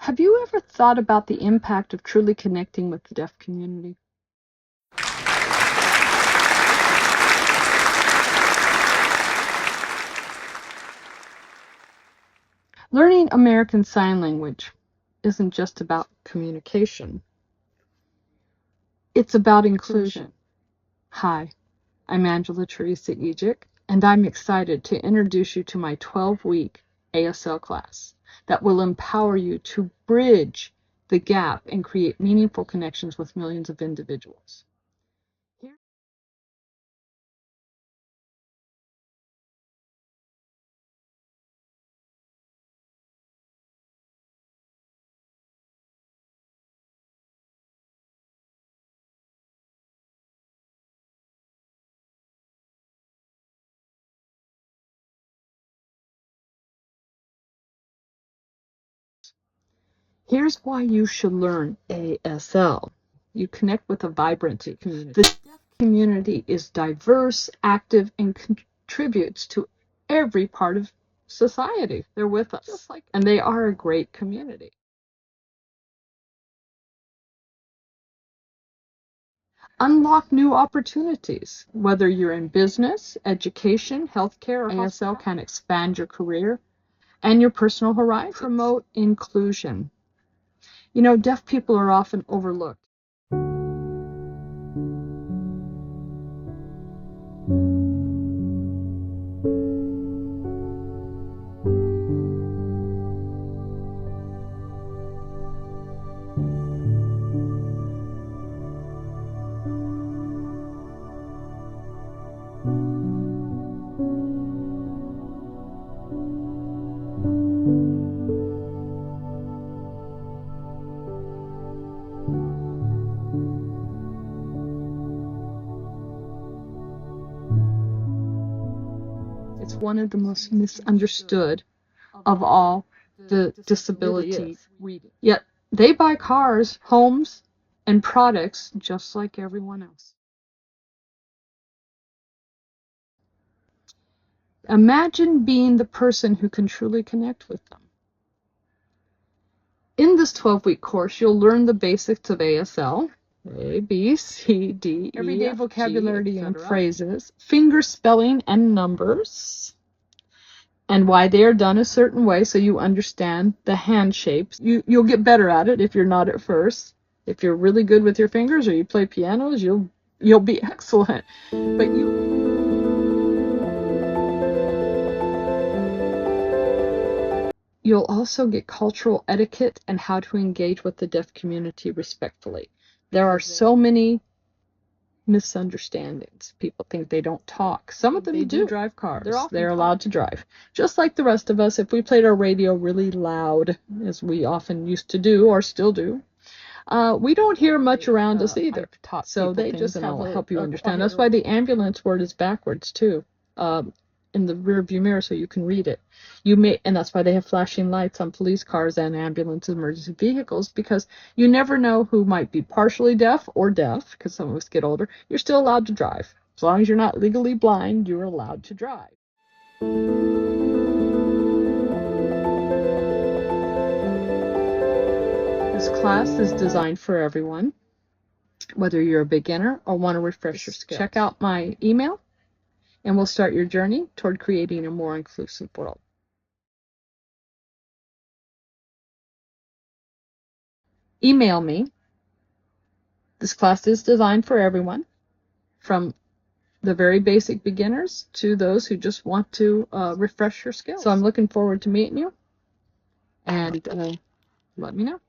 Have you ever thought about the impact of truly connecting with the deaf community? Learning American Sign Language isn't just about communication. It's about inclusion. Hi, I'm AngelaTheresaEgic, and I'm excited to introduce you to my 12-week ASL class that will empower you to bridge the gap and create meaningful connections with millions of individuals. Here's why you should learn ASL. You connect with a vibrant community. The deaf community is diverse, active, and contributes to every part of society. They're with us, and they are a great community. Unlock new opportunities. Whether you're in business, education, healthcare, or ASL can expand your career and your personal horizons. Promote inclusion. You know, deaf people are often overlooked. It's one of the most misunderstood of all the disabilities. Yet they buy cars, homes, and products just like everyone else. Imagine being the person who can truly connect with them. In this 12-week course, you'll learn the basics of ASL, A, B, C, D, E, everyday vocabulary and phrases, finger spelling and numbers, and why they are done a certain way so you understand the hand shapes. You'll get better at it if you're not at first. If you're really good with your fingers or you play pianos, you'll be excellent. But you'll also get cultural etiquette and how to engage with the deaf community respectfully. There are so many misunderstandings. People think they don't talk. Some of them do drive cars. They're allowed to drive. Just like the rest of us, if we played our radio really loud, as we often used to do or still do, we don't hear much around us either. So they just help you understand. That's why the ambulance word is backwards too, in the rear view mirror, so you can read it. And that's why they have flashing lights on police cars and ambulance emergency vehicles, because you never know who might be partially deaf or deaf, because some of us get older. You're still allowed to drive. As long as you're not legally blind, you're allowed to drive. This class is designed for everyone, whether you're a beginner or want to refresh your skills. Check out my email, and we'll start your journey toward creating a more inclusive world. Email me. This class is designed for everyone, from the very basic beginners to those who just want to refresh your skills. So I'm looking forward to meeting you, and let me know.